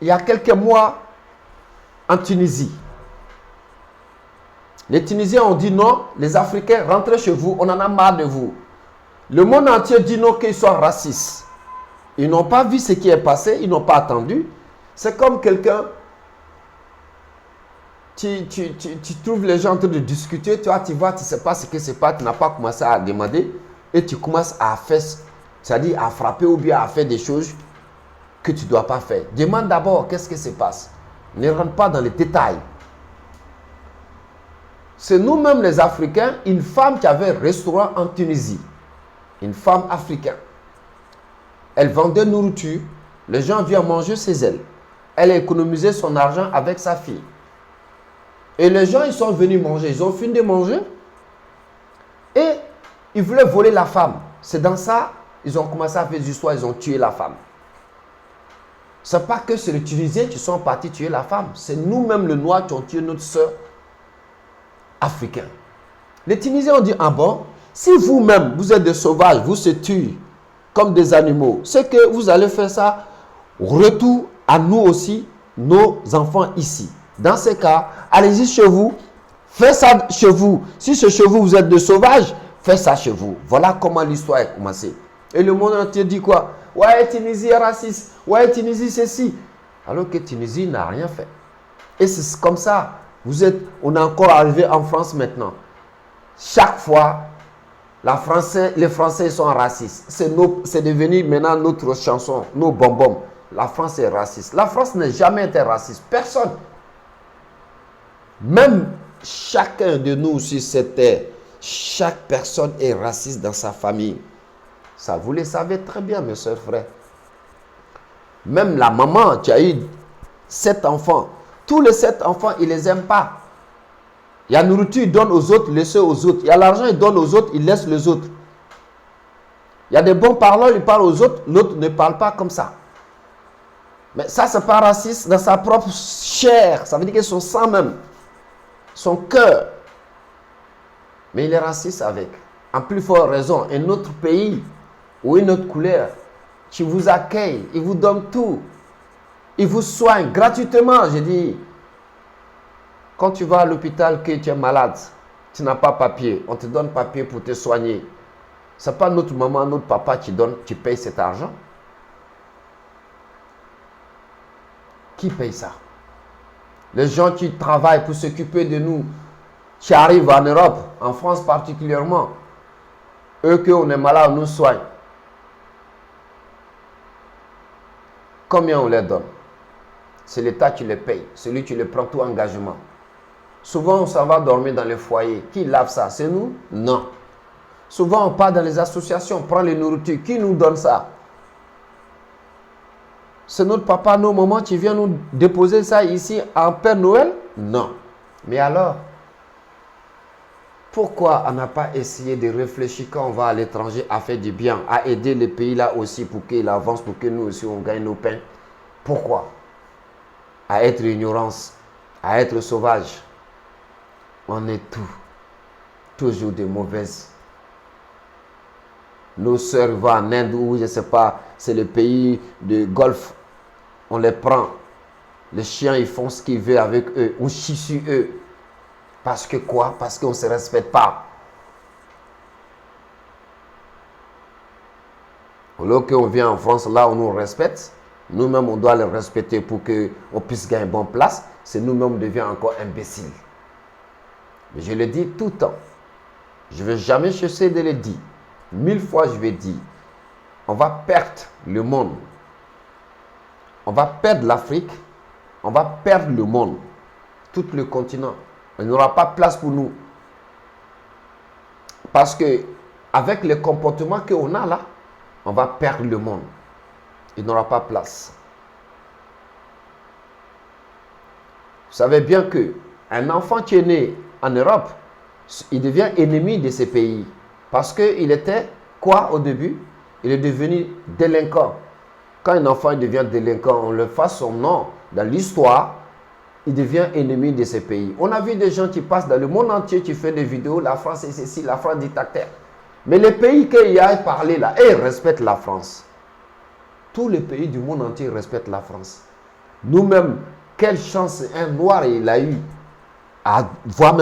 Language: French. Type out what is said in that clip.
Il y a quelques mois, en Tunisie, les Tunisiens ont dit non, les Africains, rentrez chez vous, on en a marre de vous. Le monde entier dit non, qu'ils soient racistes. Ils n'ont pas vu ce qui est passé, ils n'ont pas attendu. C'est comme quelqu'un, tu trouves les gens en train de discuter, tu vois, tu ne sais pas ce qui se passe, tu n'as pas commencé à demander, et tu commences à faire, c'est-à-dire à frapper ou bien à faire des choses que tu ne dois pas faire. Demande d'abord qu'est-ce qui se passe. Ne rentre pas dans les détails. C'est nous-mêmes les Africains, une femme qui avait un restaurant en Tunisie, une femme africaine. Elle vendait nourriture, les gens viennent manger chez elle. Elle a économisé son argent avec sa fille. Et les gens, ils sont venus manger, ils ont fini de manger et ils voulaient voler la femme. C'est dans ça, ils ont commencé à faire des histoires, ils ont tué la femme. Ce n'est pas que c'est les Tunisiens qui sont partis tuer la femme, c'est nous-mêmes les Noirs qui ont tué notre soeur africaine. Les Tunisiens ont dit, ah bon, si vous-même, vous êtes des sauvages, vous se tuez comme des animaux, c'est que vous allez faire ça, retour à nous aussi, nos enfants ici. Dans ces cas, allez-y chez vous, faites ça chez vous. Si c'est chez vous, vous êtes des sauvages, faites ça chez vous. Voilà comment l'histoire a commencé. Et le monde entier dit quoi? Ouais, Tunisie est raciste. Ouais, Tunisie ceci. Alors que Tunisie n'a rien fait. Et c'est comme ça. On est encore arrivé en France maintenant. Chaque fois, les Français sont racistes. C'est devenu maintenant notre chanson, nos bonbons. La France est raciste. La France n'a jamais été raciste. Personne. Même chacun de nous sur cette terre, chaque personne est raciste dans sa famille. Ça, vous le savez très bien, mes soeurs, frères. Même la maman qui a eu 7 enfants, tous les 7 enfants, ils ne les aiment pas. Il y a nourriture, il donne aux autres, laisse aux autres. Il y a l'argent, il donne aux autres, il laisse les autres. Il y a des bons parleurs, il parle aux autres, l'autre ne parle pas comme ça. Mais ça, c'est pas raciste dans sa propre chair. Ça veut dire que son sang même, son cœur. Mais il est raciste avec. En plus forte raison, un autre pays ou une autre couleur qui vous accueille, il vous donne tout. Il vous soigne gratuitement. Je dis, quand tu vas à l'hôpital que tu es malade, tu n'as pas papier, on te donne papier pour te soigner. Ce n'est pas notre maman, notre papa qui paye cet argent. Qui paye ça? Les gens qui travaillent pour s'occuper de nous, qui arrivent en Europe, en France particulièrement, eux qu'on est malade, on nous soigne. Combien on les donne? C'est l'État qui les paye, celui qui les prend tout engagement. Souvent, on s'en va dormir dans les foyers. Qui lave ça? C'est nous? Non. Souvent, on part dans les associations, on prend les nourritures. Qui nous donne ça? C'est notre papa, nos mamans qui viennent nous déposer ça ici en Père Noël? Non. Mais alors, pourquoi on n'a pas essayé de réfléchir quand on va à l'étranger à faire du bien, à aider les pays là aussi pour qu'ils avancent, pour que nous aussi on gagne nos pains? Pourquoi? À être ignorance, à être sauvage. On est toujours de mauvaises. Nos sœurs vont en Inde ou je ne sais pas, c'est le pays de Golfe. On les prend. Les chiens, ils font ce qu'ils veulent avec eux. On chie sur eux. Parce que quoi? Parce qu'on ne se respecte pas. Alors qu'on vient en France, là, on nous respecte. Nous-mêmes, on doit les respecter pour qu'on puisse gagner une bonne place. C'est nous-mêmes, on devient encore imbéciles. Mais je le dis tout le temps. Je ne vais jamais cesser de le dire. 1000 fois, je vais dire. On va perdre le monde. On va perdre l'Afrique. On va perdre le monde. Tout le continent. Il n'y aura pas de place pour nous. Parce que avec les comportements qu'on a là, on va perdre le monde. Il n'y aura pas de place. Vous savez bien qu'un enfant qui est né en Europe, il devient ennemi de ces pays. Parce qu'il était quoi au début? Il est devenu délinquant. Quand un enfant devient délinquant, on le fait son nom dans l'histoire, il devient ennemi de ces pays. On a vu des gens qui passent dans le monde entier qui font des vidéos, la France est ceci, la France dictateur. Mais les pays qu'il y a parlé là, ils respectent la France. Tous les pays du monde entier respectent la France. Nous-mêmes, quelle chance un noir il a eu à voir même